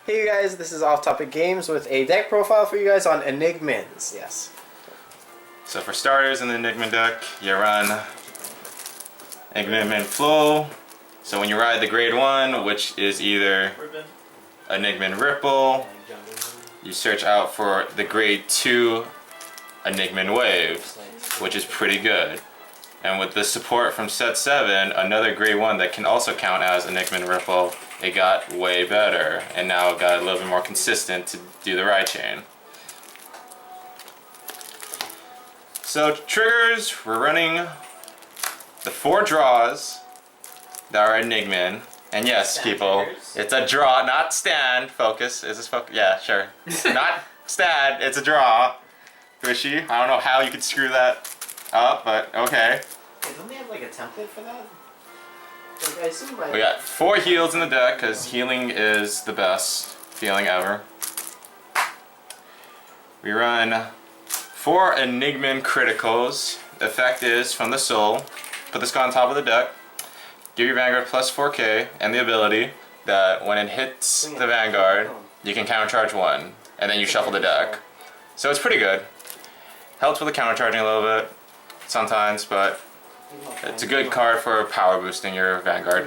Hey you guys, this is Off Topic Games with a deck profile for you guys on Enigmans. Yes. So for starters in the Enigman deck, you run Enigman Flow. So when you ride the grade 1, which is either Enigman Ripple, you search out for the grade 2 Enigman Wave, which is pretty good. And with the support from set 7, another grade 1 that can also count as Enigman Ripple, it got way better, and now it got a little bit more consistent to do the ride chain. So triggers, we're running the 4 draws that are Enigman. And yes, people, it's a draw, not stand. Focus. Is this focus? Yeah, sure. Not stand, it's a draw. Fishy. I don't know how you could screw that up, but okay. Hey, don't they have like a template for that? Like, I assume We got 4 heals in the deck because healing is the best feeling ever. We run 4 Enigman criticals. The effect is from the soul. Put this guy on top of the deck. Give your Vanguard plus 4k and the ability that when it hits the Vanguard, you can countercharge 1, and then you shuffle the deck. So it's pretty good. Helps with the countercharging a little bit sometimes, but it's a good card for power boosting your Vanguard.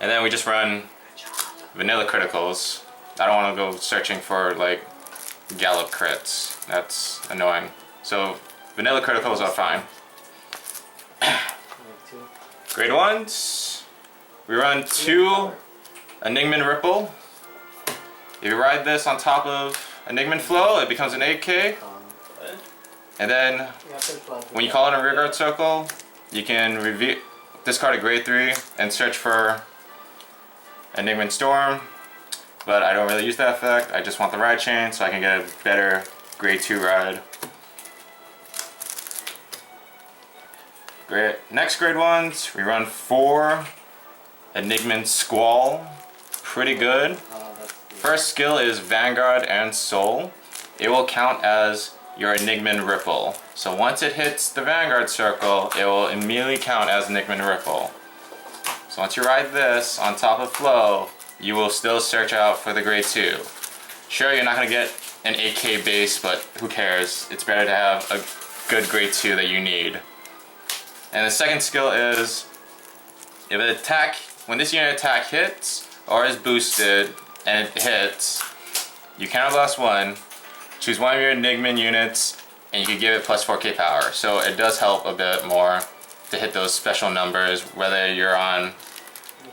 And then we just run vanilla criticals. I don't want to go searching for like gallop crits. That's annoying. So vanilla criticals are fine. Grade 1s, we run 2 Enigman Ripple. If you ride this on top of Enigman Flow, it becomes an 8k. And then, when you call it a rearguard circle, you can discard a grade 3 and search for Enigman Storm. But I don't really use that effect, I just want the ride chain so I can get a better grade 2 ride. Great. Next grade 1s, we run 4 Enigman Squall. Pretty good. First skill is Vanguard and Soul. It will count as your Enigman Ripple. So once it hits the Vanguard circle, it will immediately count as Enigman Ripple. So once you ride this on top of Flow, you will still search out for the grade 2. Sure, you're not going to get an 8k base, but who cares? It's better to have a good grade 2 that you need. And the second skill is, when this unit attack hits or is boosted and it hits, you counterblast 1, choose one of your Enigman units, and you can give it plus 4k power. So it does help a bit more to hit those special numbers, whether you're on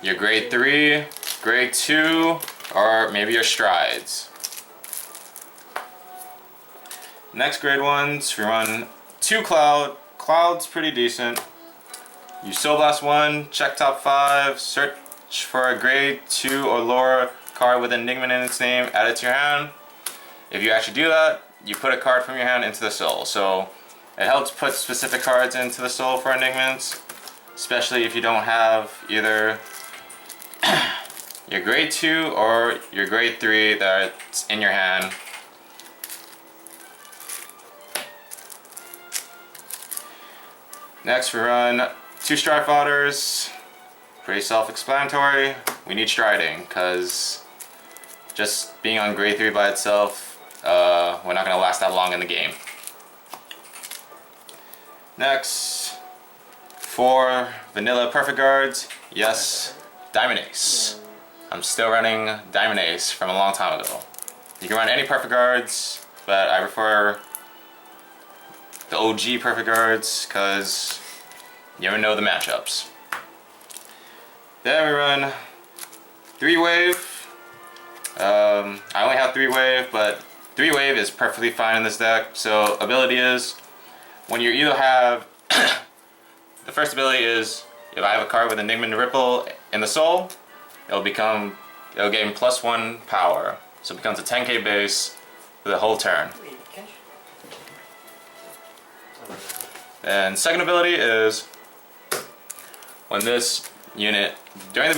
your grade 3, grade 2, or maybe your strides. Next grade 1s, we run 2 Cloud. Cloud's pretty decent. You Soul Blast 1, check top 5, search for a grade 2 or lower card with Enigman in its name, add it to your hand. If you actually do that, you put a card from your hand into the soul. So it helps put specific cards into the soul for Enigmans, especially if you don't have either your grade 2 or your grade 3 that's in your hand. Next we run 2 Stride Fodders. Pretty self-explanatory. We need striding because just being on grade 3 by itself, we're not going to last that long in the game. Next, 4 Vanilla Perfect Guards. Yes, Diamond Ace. I'm still running Diamond Ace from a long time ago. You can run any Perfect Guards, but I prefer the OG Perfect Guards because you never know the matchups. Then we run 3 Wave. I only have 3 Wave, but 3 Wave is perfectly fine in this deck. So ability is, when you either have, the first ability is, if I have a card with Enigman Ripple in the soul, it'll give him plus 1 power. So it becomes a 10k base for the whole turn. And second ability is, when this unit, during the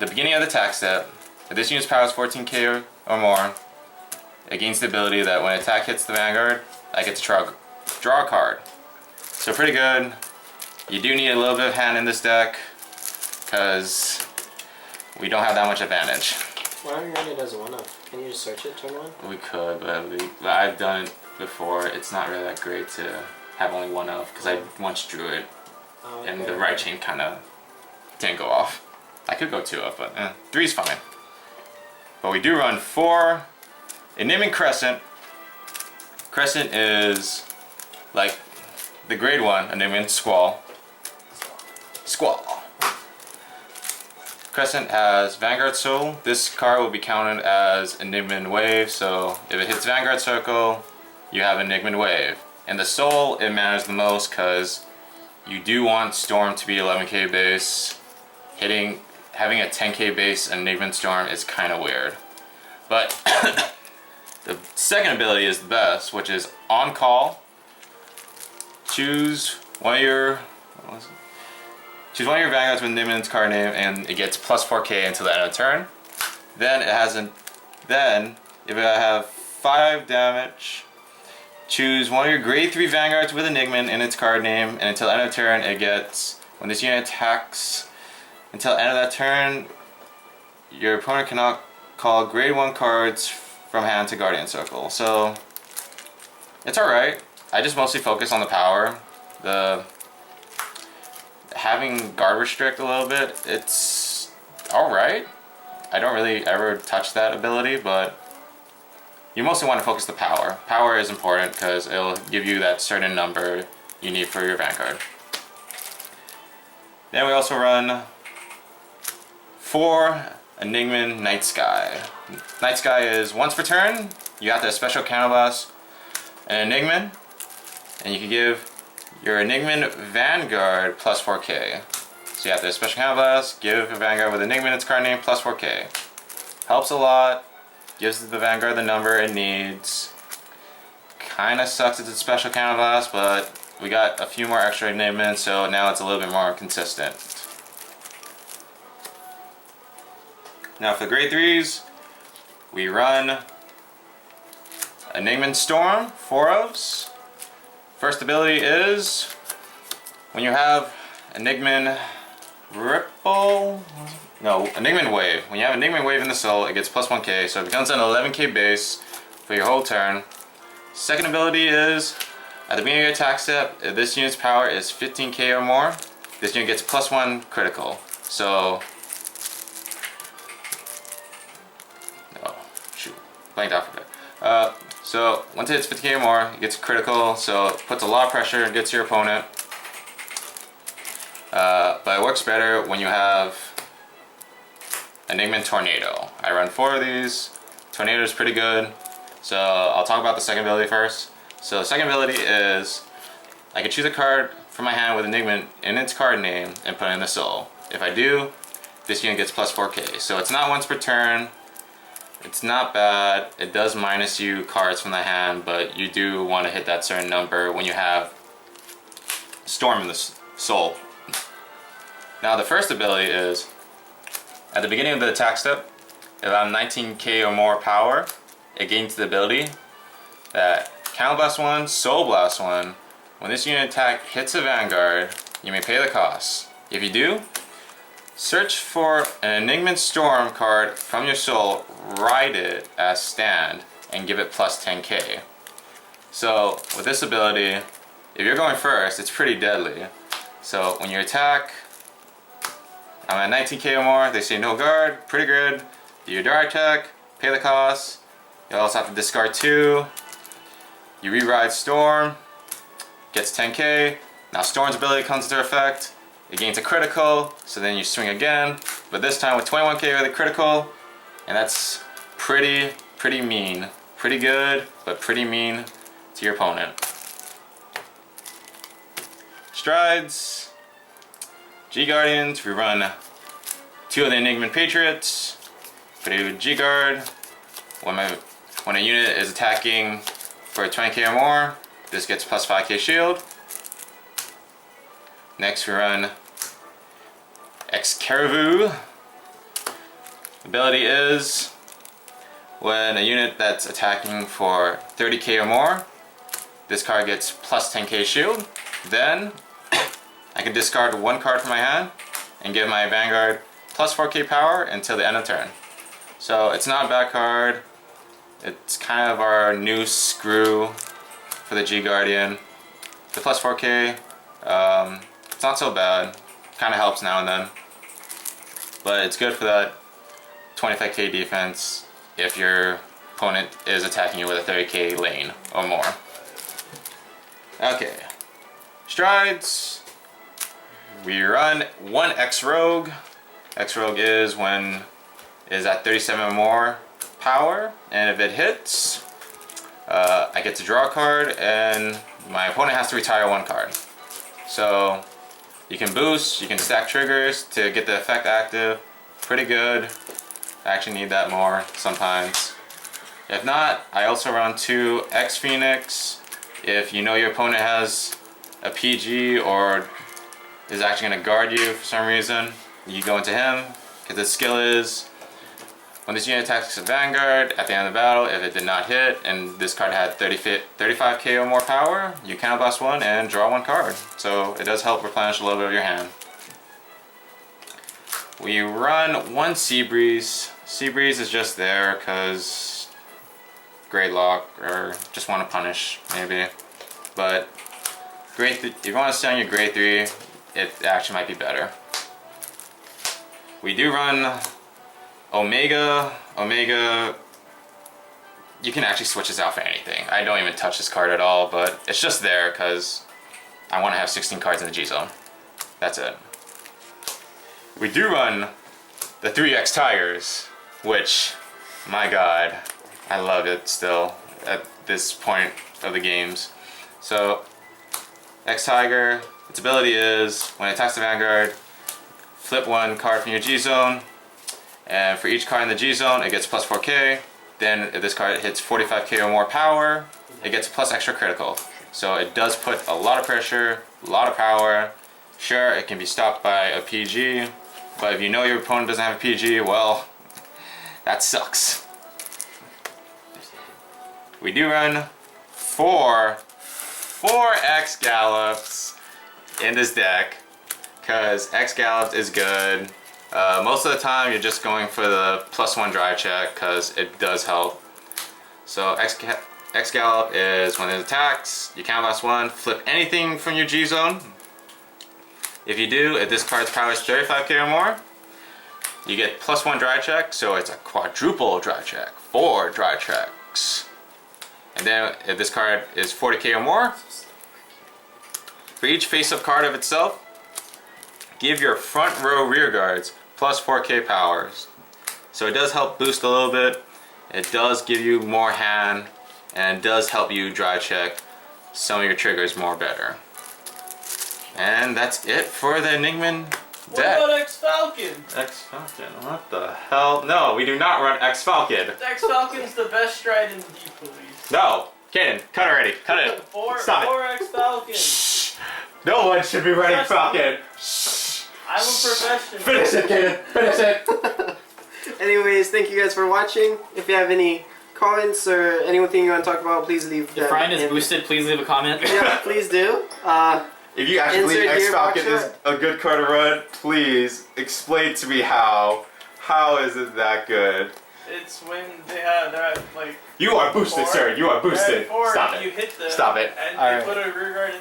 beginning of the attack step, if this unit's power is 14k or more, it gains the ability that when attack hits the Vanguard, I get to draw a card. So pretty good. You do need a little bit of hand in this deck, because we don't have that much advantage. Why don't you run it as a 1-of? Can you just search it, turn 1? We could, but I've done it before. It's not really that great to have only 1-of because I once drew it and the right chain kind of didn't go off. I could go 2-of, but 3's fine. But we do run 4 Enigman Crescent. Crescent is like the grade 1 Enigman Squall. Squall. Crescent has Vanguard Soul. This card will be counted as Enigman Wave, so if it hits Vanguard Circle, you have Enigman Wave. And the Soul, it matters the most because you do want Storm to be 11k base. Having a 10k base Enigman Storm is kind of weird. But the second ability is the best, which is On Call. Choose one of your Vanguards with Enigman's card name, and it gets plus 4k until the end of the turn. Then if I have 5 damage, choose one of your grade 3 Vanguards with Enigman in its card name, and until the end of the turn, it gets, when this unit attacks, until the end of that turn, your opponent cannot call grade 1 cards from hand to Guardian Circle. So it's alright. I just mostly focus on the power. Having guard restrict a little bit, it's alright. I don't really ever touch that ability, but you mostly want to focus the power. Power is important because it'll give you that certain number you need for your Vanguard. Then we also run 4 Enigman Night Sky. Night Sky is once per turn, you have to special counterblast an Enigman, and you can give your Enigman Vanguard plus 4k. So you have to special counterblast, give a Vanguard with Enigman its card name plus 4k. Helps a lot, gives the Vanguard the number it needs. Kinda sucks it's a special counterblast, but we got a few more extra Enigmans, so now it's a little bit more consistent. Now for the grade 3s, we run Enigman Storm, 4-ofs. First ability is when you have Enigman Enigman Wave. When you have Enigman Wave in the soul, it gets plus 1k, so it becomes an 11k base for your whole turn. Second ability is at the beginning of your attack step, if this unit's power is 15k or more, this unit gets plus 1 critical. So, oh shoot, blanked out for that. So once it hits 50k or more, it gets critical, so it puts a lot of pressure, gets your opponent. But it works better when you have Enigman Tornado. I run 4 of these. Tornado is pretty good. So I'll talk about the second ability first. So the second ability is I can choose a card from my hand with Enigman in its card name and put it in the soul. If I do, this unit gets plus 4k. So it's not once per turn. It's not bad. It does minus you cards from the hand, but you do want to hit that certain number when you have Storm in the soul. Now the first ability is at the beginning of the attack step, if I'm 19k or more power, it gains the ability that Counterblast 1, Soul Blast 1. When this unit attack hits a Vanguard, you may pay the cost. If you do, search for an Enigman Storm card from your soul, write it as stand, and give it plus 10k. So with this ability, if you're going first, it's pretty deadly. So when you attack, I'm at 19k or more, they say no guard, pretty good. Do your dart attack, pay the cost. You also have to discard 2. You rewrite Storm, gets 10k. Now Storm's ability comes into effect. It gains a critical, so then you swing again, but this time with 21k with a critical, and that's pretty mean. Pretty good, but pretty mean to your opponent. Strides. G-Guardians, we run 2 of the Enigman Patriots. Put it with G-Guard. When a unit is attacking for 20k or more, this gets plus 5k shield. Next we run Excarivu. Ability is when a unit that's attacking for 30k or more, this card gets plus 10k shield. Then I can discard 1 card from my hand and give my Vanguard plus 4k power until the end of turn. So it's not a bad card. It's kind of our new screw for the G Guardian. The plus 4K, it's not so bad. Kind of helps now and then. But it's good for that 25k defense if your opponent is attacking you with a 30k lane or more. Okay. Strides. We run 1 X-Rogue. X-Rogue is when it is at 37 or more power, and if it hits, I get to draw a card and my opponent has to retire 1 card. So you can boost, you can stack triggers to get the effect active. Pretty good. I actually need that more sometimes. If not, I also run 2 X Phoenix. If you know your opponent has a PG or is actually going to guard you for some reason, you go into him, because the skill is when this unit attacks a Vanguard at the end of the battle, if it did not hit and this card had 35k or more power, you counterblast 1 and draw 1 card. So it does help replenish a little bit of your hand. We run 1 Seabreeze. Seabreeze is just there because Greylock or just want to punish maybe. But if you want to stay on your grade 3, it actually might be better. We do run Omega. Omega, you can actually switch this out for anything. I don't even touch this card at all, but it's just there because I want to have 16 cards in the G zone. That's it. We do run the 3X Tigers, which, my god, I love it still at this point of the games. So, X Tiger, its ability is when it attacks the Vanguard, flip 1 card from your G zone, and for each card in the G zone, it gets plus 4k. Then if this card hits 45k or more power, it gets plus extra critical. So it does put a lot of pressure, a lot of power. Sure, it can be stopped by a PG, but if you know your opponent doesn't have a PG, well, that sucks. We do run 4 X Gallops in this deck, because X Gallops is good. Most of the time you're just going for the +1 drive check because it does help. So X Gallop is when it attacks, you counterblast 1, flip anything from your G zone. If you do, if this card's power is 35k or more, you get +1 drive check, so it's a quadruple drive check, 4 drive checks. And then if this card is 40k or more, for each face-up card of itself, give your front row rear guards plus 4k powers. So it does help boost a little bit, it does give you more hand, and it does help you drive check some of your triggers more better. And that's it for the Enigman deck. What about X-Falcon? X-Falcon, what the hell? No, we do not run X-Falcon. X-Falcon's the best stride in the D police. No, Kaden, cut already, cut it. Stop it. 4 X-Falcon. No one should be running Falcon. I'm a professional. Finish it, Kaden, finish it. Anyways, thank you guys for watching. If you have any comments or anything you want to talk about, please leave. If Ryan is boosted, please leave a comment. Yeah, please do. If you actually believe X-Falcon is a good card to run, please explain to me how. How is it that good? It's when they're at like. You are boosted, 4, sir. You are boosted. 4, Stop you it. hit them. Stop it. And All you right. put a rear guard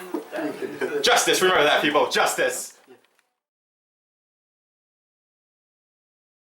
in. Justice. Remember that, people. Justice.